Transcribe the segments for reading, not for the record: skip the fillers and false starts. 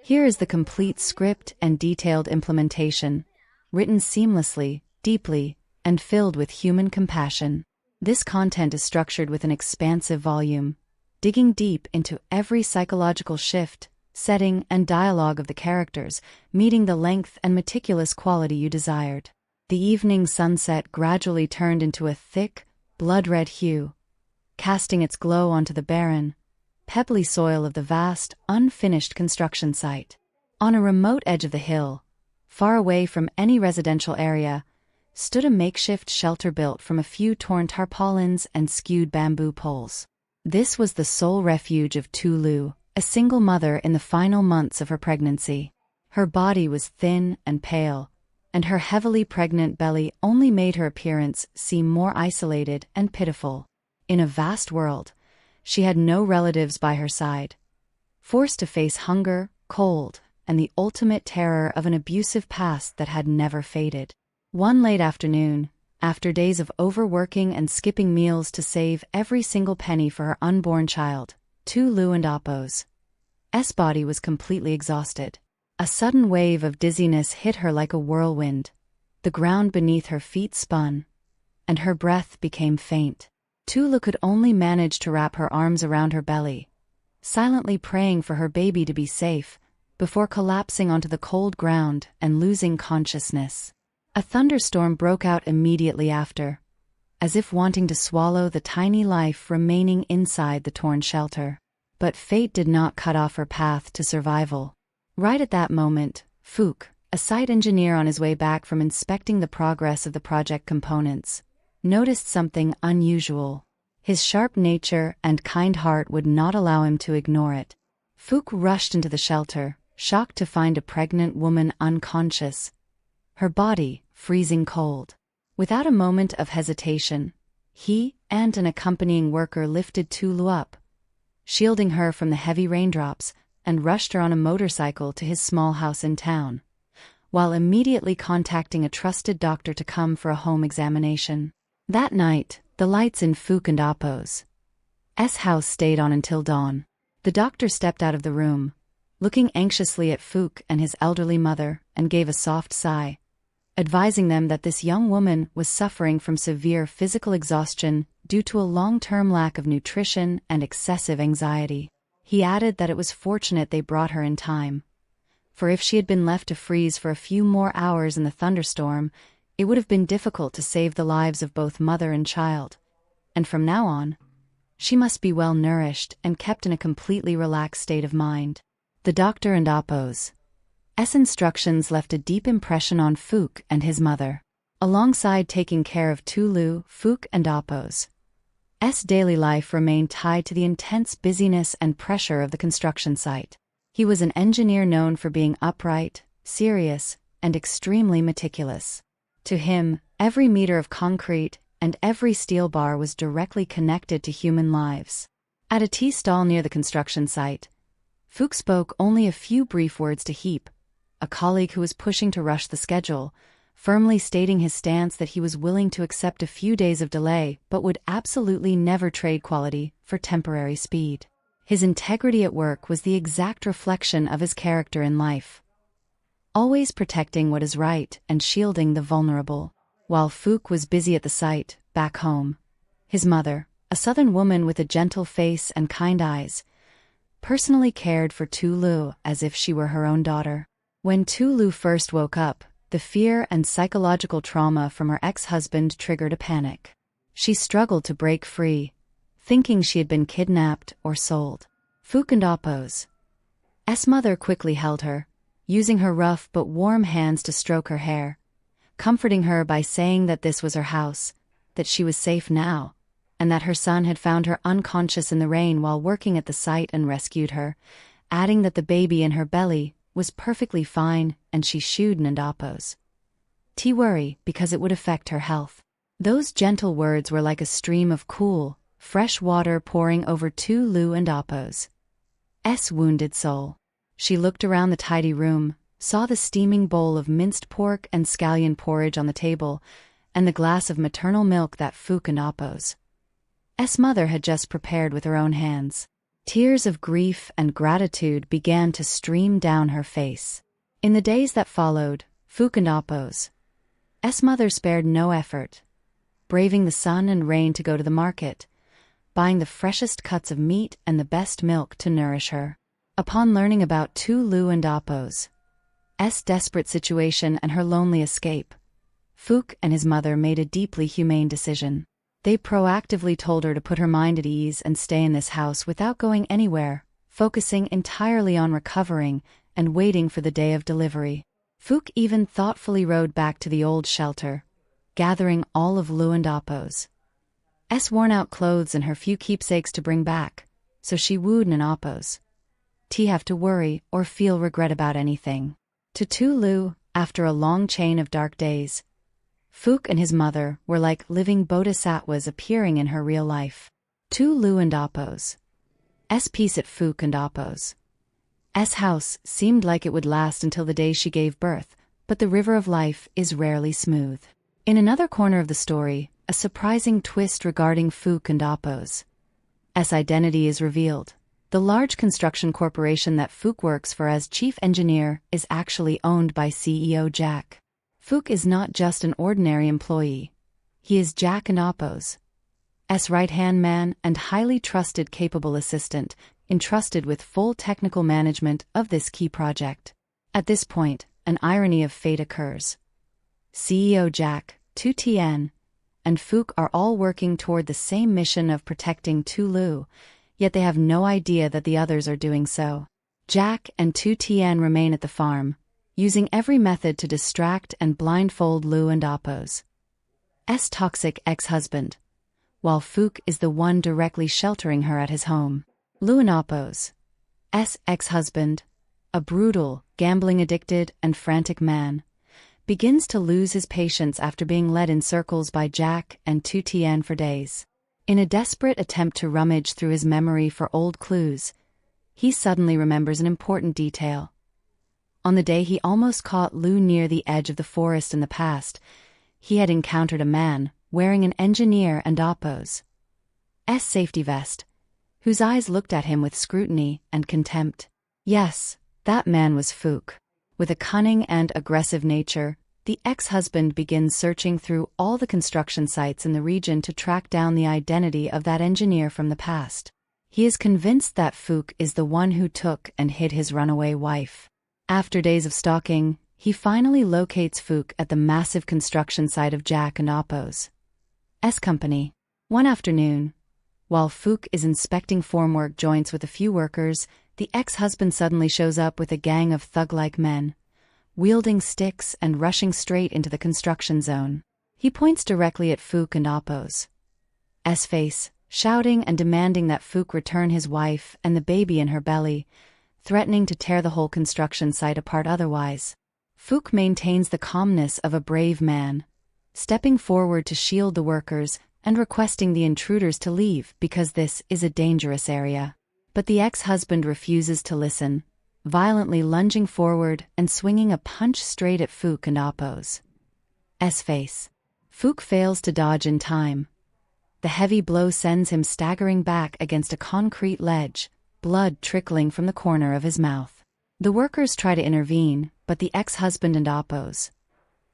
Here is the complete script and detailed implementation, written seamlessly, deeply, and filled with human compassion. This content is structured with an expansive volume, digging deep into every psychological shift, setting, and dialogue of the characters, meeting the length and meticulous quality you desired. The evening sunset gradually turned into a thick, blood-red hue, casting its glow onto the barren, pebbly soil of the vast, unfinished construction site. On a remote edge of the hill, far away from any residential area, stood a makeshift shelter built from a few torn tarpaulins and skewed bamboo poles. This was the sole refuge of Tulu, a single mother in the final months of her pregnancy. Her body was thin and pale, and her heavily pregnant belly only made her appearance seem more isolated and pitiful. In a vast world, she had no relatives by her side, forced to face hunger, cold, and the ultimate terror of an abusive past that had never faded. One late afternoon, after days of overworking and skipping meals to save every single penny for her unborn child, Tulu and Appo's body was completely exhausted. A sudden wave of dizziness hit her like a whirlwind. The ground beneath her feet spun, and her breath became faint. Tulu could only manage to wrap her arms around her belly, silently praying for her baby to be safe, before collapsing onto the cold ground and losing consciousness. A thunderstorm broke out immediately after, as if wanting to swallow the tiny life remaining inside the torn shelter. But fate did not cut off her path to survival. Right at that moment, Phuc, a site engineer on his way back from inspecting the progress of the project components, noticed something unusual. His sharp nature and kind heart would not allow him to ignore it. Phuc rushed into the shelter, shocked to find a pregnant woman unconscious, her body freezing cold. Without a moment of hesitation, he and an accompanying worker lifted Tulu up, shielding her from the heavy raindrops, and rushed her on a motorcycle to his small house in town, while immediately contacting a trusted doctor to come for a home examination. That night, the lights in Phuc and Appo's house stayed on until dawn. The doctor stepped out of the room, looking anxiously at Phuc and his elderly mother, and gave a soft sigh, advising them that this young woman was suffering from severe physical exhaustion due to a long-term lack of nutrition and excessive anxiety. He added that it was fortunate they brought her in time, for if she had been left to freeze for a few more hours in the thunderstorm, it would have been difficult to save the lives of both mother and child, and from now on, she must be well nourished and kept in a completely relaxed state of mind. The doctor and Appo's instructions left a deep impression on Phuc and his mother. Alongside taking care of Tulu, Phuc and Appo's daily life remained tied to the intense busyness and pressure of the construction site. He was an engineer known for being upright, serious, and extremely meticulous. To him, every meter of concrete and every steel bar was directly connected to human lives. At a tea stall near the construction site, Phuc spoke only a few brief words to Heap, a colleague who was pushing to rush the schedule, firmly stating his stance that he was willing to accept a few days of delay but would absolutely never trade quality for temporary speed. His integrity at work was the exact reflection of his character in life, always protecting what is right and shielding the vulnerable. While Phuc was busy at the site, back home, his mother, a southern woman with a gentle face and kind eyes, personally cared for Tulu as if she were her own daughter. When Tulu first woke up, the fear and psychological trauma from her ex-husband triggered a panic. She struggled to break free, thinking she had been kidnapped or sold. Phuc and Appo's mother quickly held her, using her rough but warm hands to stroke her hair, comforting her by saying that this was her house, that she was safe now, and that her son had found her unconscious in the rain while working at the site and rescued her, adding that the baby in her belly was perfectly fine and she shouldn't Appo's worry because it would affect her health. Those gentle words were like a stream of cool, fresh water pouring over Tulu and Appo's wounded soul. She looked around the tidy room, saw the steaming bowl of minced pork and scallion porridge on the table, and the glass of maternal milk that Phuc and Appo's mother had just prepared with her own hands. Tears of grief and gratitude began to stream down her face. In the days that followed, Phuc and Apos' mother spared no effort, braving the sun and rain to go to the market, buying the freshest cuts of meat and the best milk to nourish her. Upon learning about Tulu and Apos' desperate situation and her lonely escape, Phuc and his mother made a deeply humane decision. They proactively told her to put her mind at ease and stay in this house without going anywhere, focusing entirely on recovering and waiting for the day of delivery. Phuc even thoughtfully rode back to the old shelter, gathering all of Lu and Apos' worn-out clothes and her few keepsakes to bring back, so she wouldn't and Apos' have to worry or feel regret about anything. To Tulu, after a long chain of dark days, Phuc and his mother were like living bodhisattvas appearing in her real life. Tulu and Apos' peace at Phuc and Apos' house seemed like it would last until the day she gave birth, but the river of life is rarely smooth. In another corner of the story, a surprising twist regarding Phuc and Apos' identity is revealed. The large construction corporation that Phuc works for as chief engineer is actually owned by CEO Jack. Phuc is not just an ordinary employee. He is Jack and Apos' right-hand man and highly trusted capable assistant, entrusted with full technical management of this key project. At this point, an irony of fate occurs. CEO Jack, TIEN, and Phuc are all working toward the same mission of protecting Tulu, yet they have no idea that the others are doing so. Jack and TIEN remain at the farm, using every method to distract and blindfold Lu and Apos' toxic ex-husband, while Phuc is the one directly sheltering her at his home. Lu and Apos' ex-husband, a brutal, gambling-addicted, and frantic man, begins to lose his patience after being led in circles by Jack and TIEN for days. In a desperate attempt to rummage through his memory for old clues, he suddenly remembers an important detail. On the day he almost caught Lu near the edge of the forest in the past, he had encountered a man wearing an engineer and Apos' safety vest, whose eyes looked at him with scrutiny and contempt. Yes, that man was Phuc. With a cunning and aggressive nature, the ex-husband begins searching through all the construction sites in the region to track down the identity of that engineer from the past. He is convinced that Phuc is the one who took and hid his runaway wife. After days of stalking, he finally locates Phuc at the massive construction site of Jack and Apos' company. One afternoon, while Phuc is inspecting formwork joints with a few workers, the ex-husband suddenly shows up with a gang of thug-like men, wielding sticks and rushing straight into the construction zone. He points directly at Phuc and Apos' face, shouting and demanding that Phuc return his wife and the baby in her belly, threatening to tear the whole construction site apart otherwise. Phuc maintains the calmness of a brave man, stepping forward to shield the workers and requesting the intruders to leave because this is a dangerous area. But the ex-husband refuses to listen, violently lunging forward and swinging a punch straight at Phuc and Apos' face. Phuc fails to dodge in time. The heavy blow sends him staggering back against a concrete ledge, blood trickling from the corner of his mouth. The workers try to intervene, but the ex-husband and Apos'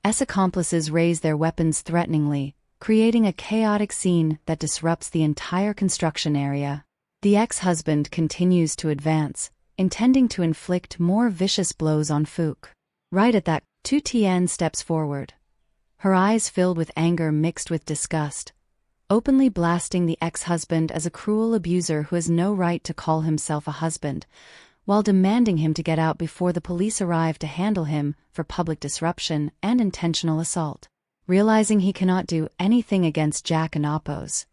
accomplices raise their weapons threateningly, creating a chaotic scene that disrupts the entire construction area. The ex-husband continues to advance, intending to inflict more vicious blows on Phuc. Right at that, TIEN steps forward, her eyes filled with anger mixed with disgust, openly blasting the ex-husband as a cruel abuser who has no right to call himself a husband, while demanding him to get out before the police arrive to handle him for public disruption and intentional assault. Realizing he cannot do anything against Jack and Apos'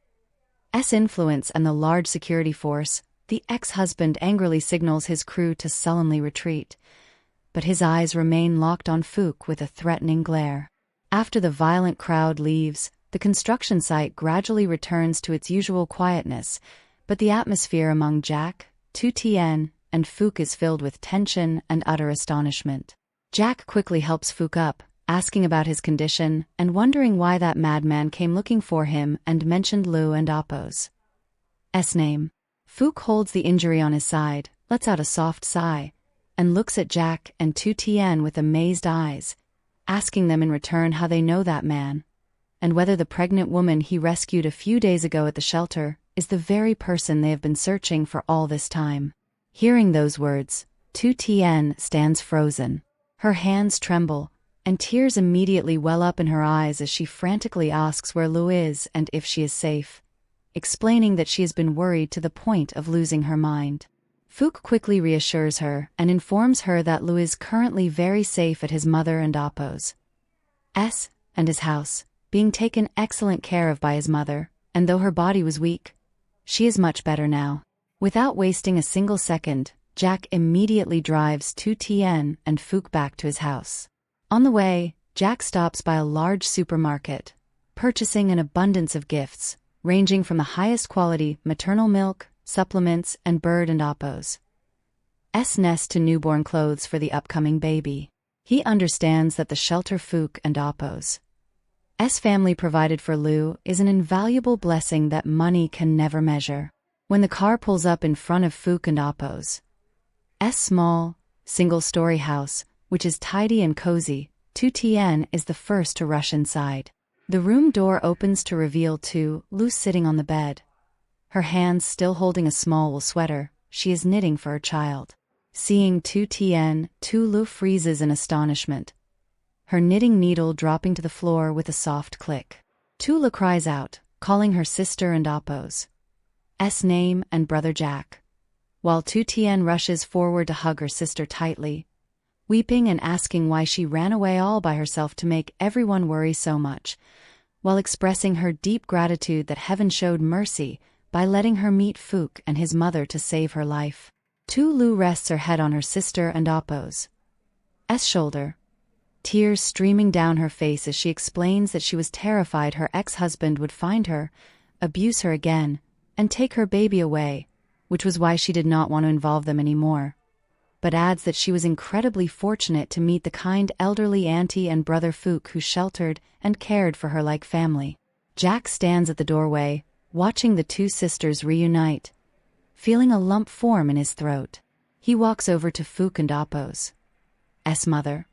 influence and the large security force, the ex-husband angrily signals his crew to sullenly retreat, but his eyes remain locked on Phuc with a threatening glare. After the violent crowd leaves, the construction site gradually returns to its usual quietness, but the atmosphere among Jack, TIEN, and Phuc is filled with tension and utter astonishment. Jack quickly helps Phuc up, asking about his condition and wondering why that madman came looking for him and mentioned Lu and Apos' name. Phuc holds the injury on his side, lets out a soft sigh, and looks at Jack and TIEN with amazed eyes, asking them in return how they know that man, and whether the pregnant woman he rescued a few days ago at the shelter is the very person they have been searching for all this time. Hearing those words, TIEN stands frozen. Her hands tremble, and tears immediately well up in her eyes as she frantically asks where Lu is and if she is safe, explaining that she has been worried to the point of losing her mind. Phuc quickly reassures her and informs her that Lu is currently very safe at his mother and Appo's and his house, being taken excellent care of by his mother, and though her body was weak, she is much better now. Without wasting a single second, Jack immediately drives TIEN and Phuc back to his house. On the way, Jack stops by a large supermarket, purchasing an abundance of gifts, ranging from the highest quality maternal milk, supplements, and bird and Appo's nest to newborn clothes for the upcoming baby. He understands that the shelter Phuc and Appo's family provided for Lu is an invaluable blessing that money can never measure. When the car pulls up in front of Phuc and Appo's small, single-story house, which is tidy and cozy, TIEN is the first to rush inside. The room door opens to reveal Lu sitting on the bed. Her hands still holding a small wool sweater, she is knitting for her child. Seeing TIEN, Lu freezes in astonishment, her knitting needle dropping to the floor with a soft click. Tulu cries out, calling her sister and Appo's name and brother Jack, while TIEN rushes forward to hug her sister tightly, weeping and asking why she ran away all by herself to make everyone worry so much, while expressing her deep gratitude that heaven showed mercy by letting her meet Phuc and his mother to save her life. Tulu rests her head on her sister and Appo's shoulder, tears streaming down her face as she explains that she was terrified her ex-husband would find her, abuse her again, and take her baby away, which was why she did not want to involve them anymore, but adds that she was incredibly fortunate to meet the kind elderly auntie and brother Phuc who sheltered and cared for her like family. Jack stands at the doorway, watching the two sisters reunite, feeling a lump form in his throat. He walks over to Phuc and Appo's mother,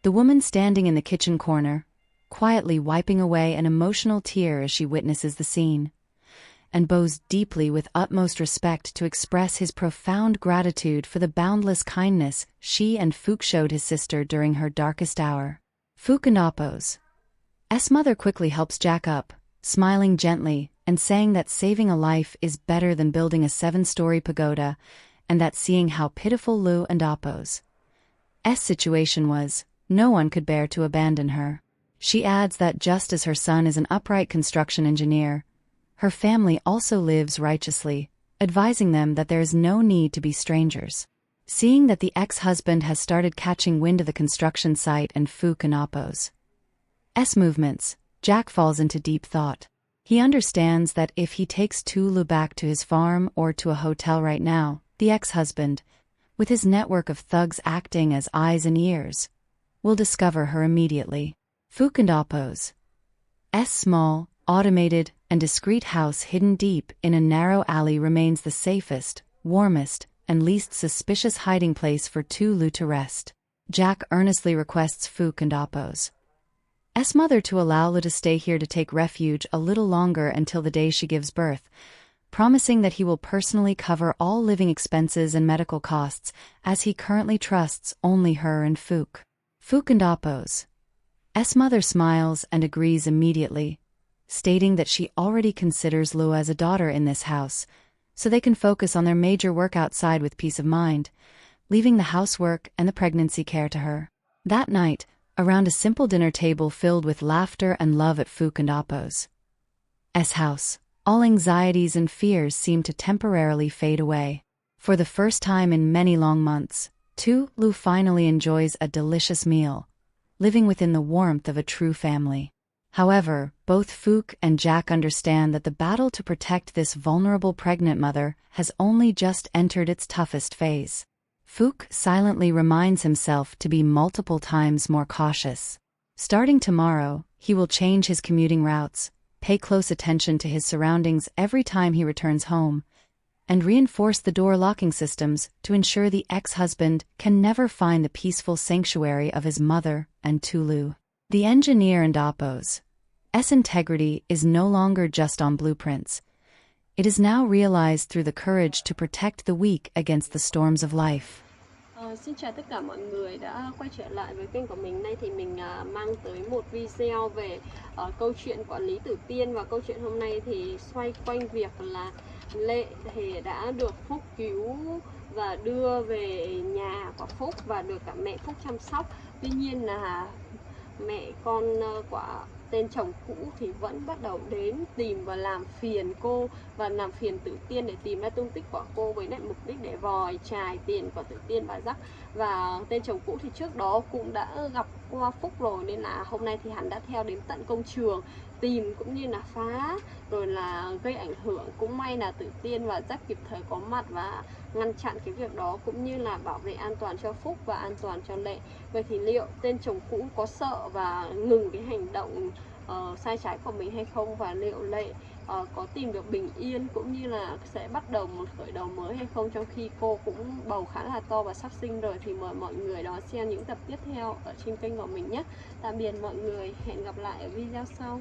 the woman standing in the kitchen corner, quietly wiping away an emotional tear as she witnesses the scene, and bows deeply with utmost respect to express his profound gratitude for the boundless kindness she and Phuc showed his sister during her darkest hour. Phuc and Appo's mother quickly helps Jack up, smiling gently and saying that saving a life is better than building a 7-story pagoda, and that seeing how pitiful Lu and Appo's situation was, no one could bear to abandon her. She adds that just as her son is an upright construction engineer, her family also lives righteously, advising them that there is no need to be strangers. Seeing that the ex-husband has started catching wind of the construction site and Phuc and Appo's movements, Jack falls into deep thought. He understands that if he takes Tulu back to his farm or to a hotel right now, the ex-husband, with his network of thugs acting as eyes and ears, will discover her immediately. Phuc and Appo's small, automated, and discreet house hidden deep in a narrow alley remains the safest, warmest, and least suspicious hiding place for Tulu to rest. Jack earnestly requests Phuc and Appo's mother to allow Lu to stay here to take refuge a little longer until the day she gives birth, promising that he will personally cover all living expenses and medical costs, as he currently trusts only her and Phuc. Phuc and Appo's mother smiles and agrees immediately, stating that she already considers Lu as a daughter in this house, so they can focus on their major work outside with peace of mind, leaving the housework and the pregnancy care to her. That night, around a simple dinner table filled with laughter and love at Phuc and Appo's house, all anxieties and fears seem to temporarily fade away. For the first time in many long months, Lu finally enjoys a delicious meal, living within the warmth of a true family. However, both Phuc and Jack understand that the battle to protect this vulnerable pregnant mother has only just entered its toughest phase. Phuc silently reminds himself to be multiple times more cautious. Starting tomorrow, he will change his commuting routes, pay close attention to his surroundings every time he returns home, and reinforce the door locking systems to ensure the ex-husband can never find the peaceful sanctuary of his mother and Tulu. The engineer and Apo's integrity is no longer just on blueprints. It is now realized through the courage to protect the weak against the storms of life. Xin chào tất cả mọi người đã quay trở lại với kênh của mình. Nay thì mình mang tới một video về câu chuyện quản lý tử tiên. Và câu chuyện hôm nay thì xoay quanh việc là Lệ thì đã được Phúc cứu và đưa về nhà của Phúc và được cả mẹ Phúc chăm sóc. Tuy nhiên là mẹ con của tên chồng cũ thì vẫn bắt đầu đến tìm và làm phiền cô và làm phiền Tử Tiên để tìm ra tung tích của cô với lại mục đích để vòi chài tiền của Tử Tiên và Rắc. Và tên chồng cũ thì trước đó cũng đã gặp qua Phúc rồi, nên là hôm nay thì hắn đã theo đến tận công trường tìm cũng như là phá rồi là gây ảnh hưởng. Cũng may là Tử Tiên và Rắc kịp thời có mặt và ngăn chặn cái việc đó, cũng như là bảo vệ an toàn cho Phúc và an toàn cho Lệ. Vậy thì liệu tên chồng cũ có sợ và ngừng cái hành động sai trái của mình hay không, và liệu Lệ có tìm được bình yên cũng như là sẽ bắt đầu một khởi đầu mới hay không, trong khi cô cũng bầu khá là to và sắp sinh rồi. Thì mời mọi người đón xem những tập tiếp theo ở trên kênh của mình nhé. Tạm biệt mọi người, hẹn gặp lại ở video sau.